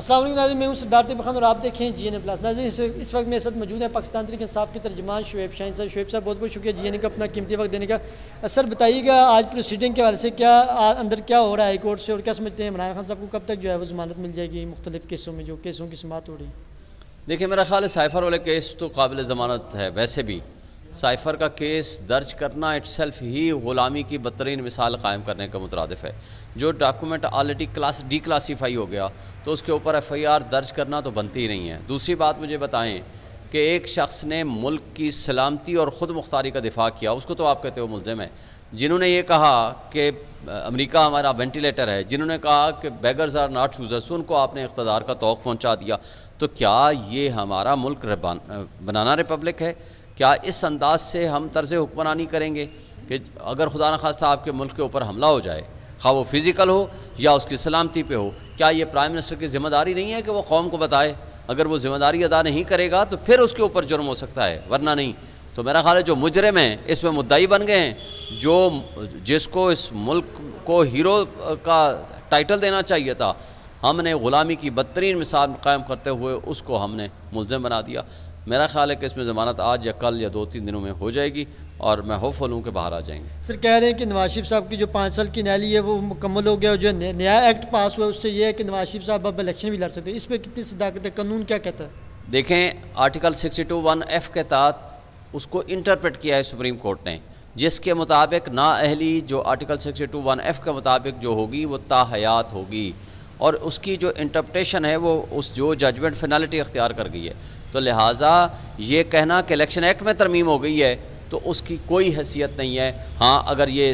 अस्सलाम वालेकुम नाज़रीन, मैं हूं सरदार तैयब खान और आप देखें GN+। नाज़रीन इस वक्त मेरे साथ मौजूद है पाकिस्तान तहरीक इंसाफ के तर्जुमान शुएब शाहीन साहब। शुएब साहब बहुत बहुत शुक्रिया GN का अपना कीमती वक्त देने का। सर बताइएगा आज प्रोसीडिंग के हवाले से क्या अंदर क्या हो रहा है हाई कोर्ट से, और क्या समझते हैं इमरान खान साहब को कब तक जो है वो ज़मानत मिल जाएगी मुख्तलिफ केसों में जो केसों की समाअत हो रही है? देखिए, मेरा ख्याल है साइफ़र वाले केस तो काबिल ज़मानत है। वैसे भी साइफ़र का केस दर्ज करना इट्सेल्फ ही ग़ुलामी की बदतरीन मिसाल कायम करने का मुतरादिफ है। जो डॉक्यूमेंट ऑलरेडी डिक्लासीफाई हो गया तो उसके ऊपर FIR दर्ज करना तो बनती ही नहीं है। दूसरी बात मुझे बताएं कि एक शख्स ने मुल्क की सलामती और ख़ुद मुख्तारी का दिफा किया, उसको तो आप कहते हो मुल्ज़िम है। जिन्होंने ये कहा कि अमेरिका हमारा वेंटिलेटर है, जिन्होंने कहा कि बेगर्स आर नॉट चूज़र्स, उनको आपने इक़्तिदार का तौक़ पहुँचा दिया। तो क्या ये हमारा मुल्क बनाना रिपब्लिक है? क्या इस अंदाज से हम तर्ज़ हुक्मरानी करेंगे कि अगर खुदा न खास्ता आपके मुल्क के ऊपर हमला हो जाए, खा वो फ़िज़िकल हो या उसकी सलामती पे हो, क्या ये प्राइम मिनिस्टर की ज़िम्मेदारी नहीं है कि वो कौम को बताए? अगर वो ज़िम्मेदारी अदा नहीं करेगा तो फिर उसके ऊपर जुर्म हो सकता है, वरना नहीं। तो मेरा ख्याल है जो मुजरिम हैं इसमें मुद्दाई बन गए हैं, जिसको इस मुल्क को हीरो का टाइटल देना चाहिए था, हमने ग़ुलामी की बदतरीन मिसाल कायम करते हुए उसको हमने मुल्ज़िम बना दिया। मेरा ख्याल है कि इसमें ज़मानत आज या कल या 2-3 दिनों में हो जाएगी और मैं होपफुल हूँ कि बाहर आ जाएंगे। सर कह रहे हैं कि नवाज शरीफ साहब की जो 5 साल की न्याली है वो मुकम्मल हो गया, और जो नया एक्ट पास हुआ उससे ये है कि नवाज शरीफ साहब अब इलेक्शन भी लड़ सकते हैं। इस पर कितनी सदाकत है? कानून क्या कहता है? देखें, आर्टिकल 62(1)(f) के तहत उसको इंटरप्रेट किया है सुप्रीम कोर्ट ने, जिसके मुताबिक नाअहली जो आर्टिकल 62(1)(f) के मुताबिक जो होगी वो ताहयात होगी, और उसकी जो इंटरप्रेटेशन है वो उस जो जजमेंट फिनलिटी अख्तियार कर गई है। तो लिहाजा ये कहना कि इलेक्शन एक्ट में तरमीम हो गई है तो उसकी कोई हैसियत नहीं है। हाँ, अगर ये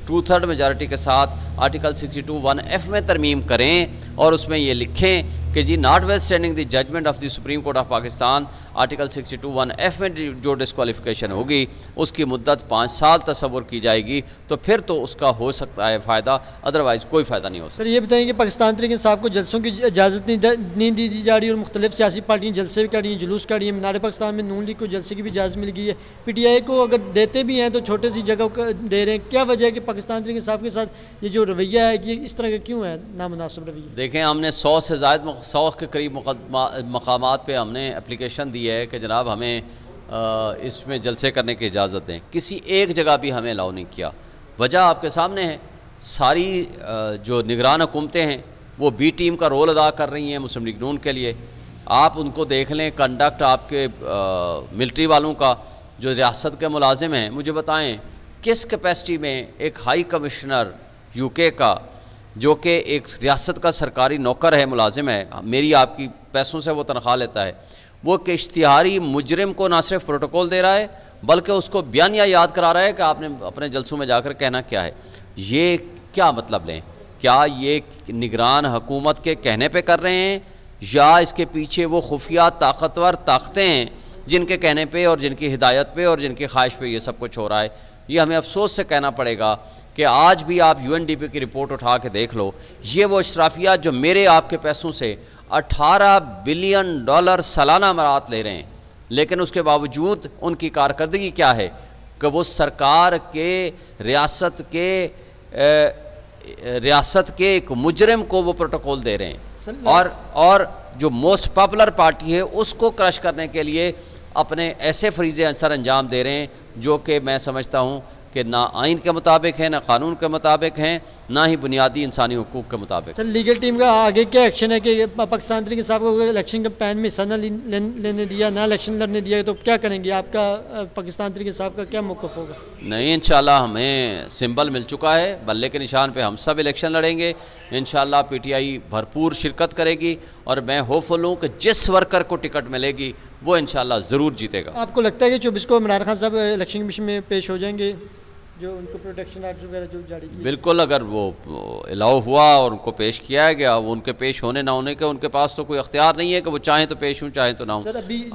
2/3 मेजॉरिटी के साथ आर्टिकल 62(1)(f) में तरमीम करें और उसमें ये लिखें कि जी notwithstanding the judgment of the Supreme Court of Pakistan, article 62(1)(f) में जो डिस्क्वालिफिकेशन होगी उसकी मुद्दत 5 साल तस्वुर की जाएगी, तो फिर तो उसका हो सकता है फ़ायदा, अदरवाइज़ कोई फ़ायदा नहीं हो सकता। सर ये बताएंगे पाकिस्तान तहरीक इंसाफ को जलसों की इजाज़त नहीं दी जा रही, और मुख्तलिफ सियासी पार्टियाँ जलसे भी कर रही हैं, जुलूस कर रही हैं। मीनार पाकिस्तान में नून लीग को जलसे की भी इजाज़त मिल गई है। PTI को अगर देते भी हैं तो छोटे सी जगह को दे रहे हैं। क्या वजह है कि पाकिस्तान तहरीक इंसाफ के साथ ये जो रवैया है कि इस तरह का क्यों है नामुनासिब रवैया? देखें, हमने 100 से ज़्यादा 100 के करीब मकामात पे हमने एप्लीकेशन दी है कि जनाब हमें इसमें जलसे करने की इजाज़त दें। किसी एक जगह भी हमें अलाउ नहीं किया। वजह आपके सामने है। सारी जो निगरान हुकूमतें हैं वो B टीम का रोल अदा कर रही हैं मुस्लिम लीग नून के लिए। आप उनको देख लें, कंडक्ट आपके मिलिट्री वालों का जो रियासत के मुलाजिम हैं, मुझे बताएं किस कैपेसिटी में एक हाई कमिश्नर UK का, जो कि एक रियासत का सरकारी नौकर है, मुलाजिम है, मेरी आपकी पैसों से वो तनख्वाह लेता है, वो कि इश्तिहारी मुजरिम को ना सिर्फ प्रोटोकॉल दे रहा है बल्कि उसको बयानिया याद करा रहा है कि आपने अपने जलसों में जाकर कहना क्या है। ये क्या मतलब लें? क्या ये निगरान हुकूमत के कहने पे कर रहे हैं, या इसके पीछे वो खुफिया ताकतवर ताकतें हैं जिनके कहने पे और जिनकी हिदायत पे और जिनकी ख्वाहिश पे ये सब कुछ हो रहा है? ये हमें अफसोस से कहना पड़ेगा कि आज भी आप UNDP की रिपोर्ट उठा के देख लो, ये वो अशराफियात जो मेरे आपके पैसों से $18 बिलियन सालाना मरात ले रहे हैं, लेकिन उसके बावजूद उनकी कारकर्दगी क्या है कि वो सरकार के रियासत के एक मुजरिम को वो प्रोटोकॉल दे रहे हैं, और जो मोस्ट पॉपुलर पार्टी है उसको क्रश करने के लिए अपने ऐसे फरीज़े अंसर अंजाम दे रहे हैं जो कि मैं समझता हूँ कि ना आइन के मुताबिक है, ना कानून के मुताबिक हैं, ना ही बुनियादी इंसानी हुकूक के मुताबिक। सर लीगल टीम का आगे क्या एक्शन है कि पाकिस्तान तहरीक इंसाफ को इलेक्शन कैंपेन में हिस्सा न लेने दिया, ना इलेक्शन लड़ने दिया, तो क्या करेंगे? आपका पाकिस्तान तहरीक इंसाफ का क्या मौक़िफ़ होगा? नहीं, इंशाल्लाह हमें सिंबल मिल चुका है, बल्ले के निशान पे हम सब इलेक्शन लड़ेंगे। इंशाल्लाह PTI भरपूर शिरकत करेगी, और मैं होपफुल हूँ कि जिस वर्कर को टिकट मिलेगी वो इंशाल्लाह ज़रूर जीतेगा। आपको लगता है कि 24 को इमरान खान साहब इलेक्शन कमीशन में पेश हो जाएंगे, जो उनको प्रोटेक्शन आर्डर वगैरह जो जारी किया? बिल्कुल, अगर वो अलाउ हुआ और उनको पेश किया गया, वो उनके पेश होने ना होने के उनके पास तो कोई अख्तियार नहीं है कि वो चाहें तो पेश हों, चाहें तो ना हो।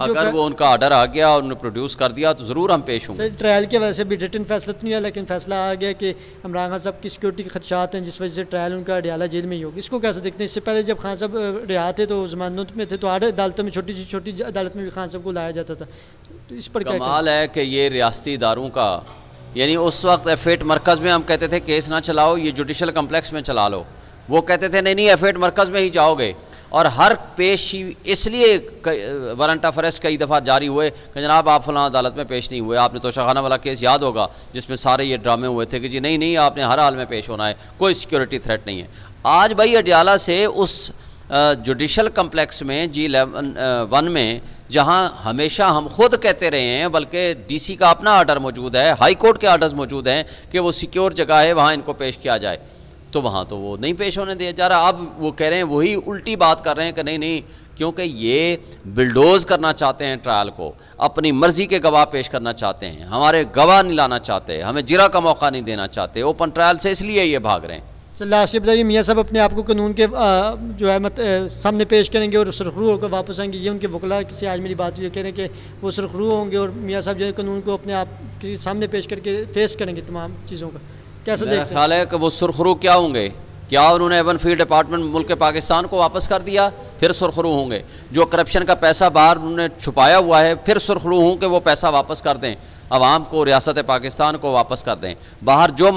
अगर वो उनका आर्डर आ गया और उन्होंने प्रोड्यूस कर दिया तो ज़रूर हम पेश होंगे। ट्रायल की वजह से भी रिटन फैसला तो नहीं है, लेकिन फैसला आ गया कि इमरान खान साहब की सिक्योरिटी के खदशात हैं, जिस वजह से ट्रायल उनका अडयाला जेल में ही होगा। इसको कैसे देखते हैं? इससे पहले जब खान साहब रिहा थे तो जमानत में थे, तो 8 अदालतों में, छोटी अदालत में भी खान साहब को लाया जाता था। तो इस पर कमाल है कि ये रियासती इदारों का, यानी उस वक्त F8 मरकज़ में हम कहते थे केस ना चलाओ, ये जुडिशल कम्प्लेक्स में चला लो, वो कहते थे नहीं F8 मरकज़ में ही जाओगे। और हर पेशी इसलिए वारंट ऑफ अरेस्ट कई दफ़ा जारी हुए कि जनाब आप फलां अदालत में पेश नहीं हुए। आपने तोशाखाना वाला केस याद होगा जिसमें सारे ये ड्रामे हुए थे कि जी नहीं नहीं आपने हर हाल में पेश होना है, कोई सिक्योरिटी थ्रेट नहीं है। आज भाई अडियाला से उस जुडिशल कम्प्लेक्स में G11 में, जहां हमेशा हम खुद कहते रहे हैं, बल्कि डीसी का अपना आर्डर मौजूद है, हाई कोर्ट के आर्डर्स मौजूद हैं कि वो सिक्योर जगह है, वहां इनको पेश किया जाए, तो वहां तो वो नहीं पेश होने दिया जा रहा। अब वो कह रहे हैं, वही उल्टी बात कर रहे हैं कि नहीं नहीं, क्योंकि ये बिल्डोज करना चाहते हैं ट्रायल को, अपनी मर्जी के गवाह पेश करना चाहते हैं, हमारे गवाह नहीं लाना चाहते, हमें जिरा का मौका नहीं देना चाहते ओपन ट्रायल से, इसलिए ये भाग रहे हैं। तो लास्ट ये बताइए, मियाँ साहब अपने आप को कानून के जो है सामने पेश करेंगे और सुरखरू होकर वापस आएंगे? ये उनके वकला से आज मेरी बात हुई, कह रहे हैं कि वो सुरखरू होंगे और मियाँ साहब जो है कानून को अपने आप के सामने पेश करके फेस करेंगे तमाम चीज़ों का। कैसा देखते हैं? ख्याल है कि वो सुरखरू क्या होंगे? क्या उन्होंने एवन फील्ड डिपार्टमेंट मुल्क पाकिस्तान को वापस कर दिया, फिर सुरखरू होंगे? जो करप्शन का पैसा बाहर उन्होंने छुपाया हुआ है, फिर सुरखरू हों कि वो पैसा वापस कर दें, अवाम को, रियासत पाकिस्तान को वापस कर दें। बाहर जो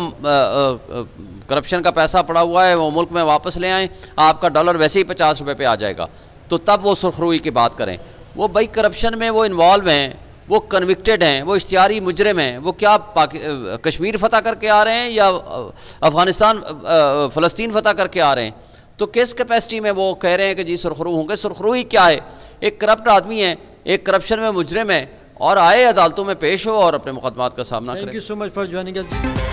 करप्शन का पैसा पड़ा हुआ है वो मुल्क में वापस ले आएँ, आपका डॉलर वैसे ही 50 रुपये पे आ जाएगा, तो तब वो सुरखरूई की बात करें। वो भाई करप्शन में वो इन्वॉल्व हैं, वो कन्विक्टेड हैं, वो इश्तिहारी मुजरिम हैं, वो क्या कश्मीर फतह करके आ रहे हैं या अफ़गानिस्तान फ़लस्तीन फतह करके आ रहे हैं? तो किस कैपेसिटी में वो कह रहे हैं कि जी सुरखरू होंगे? सुरखरू ही क्या है? एक करप्ट आदमी है, एक करप्शन में मुजरिम है, और आए अदालतों में पेश हो और अपने मुकदमात का सामना करें। Thank you so much for joining us.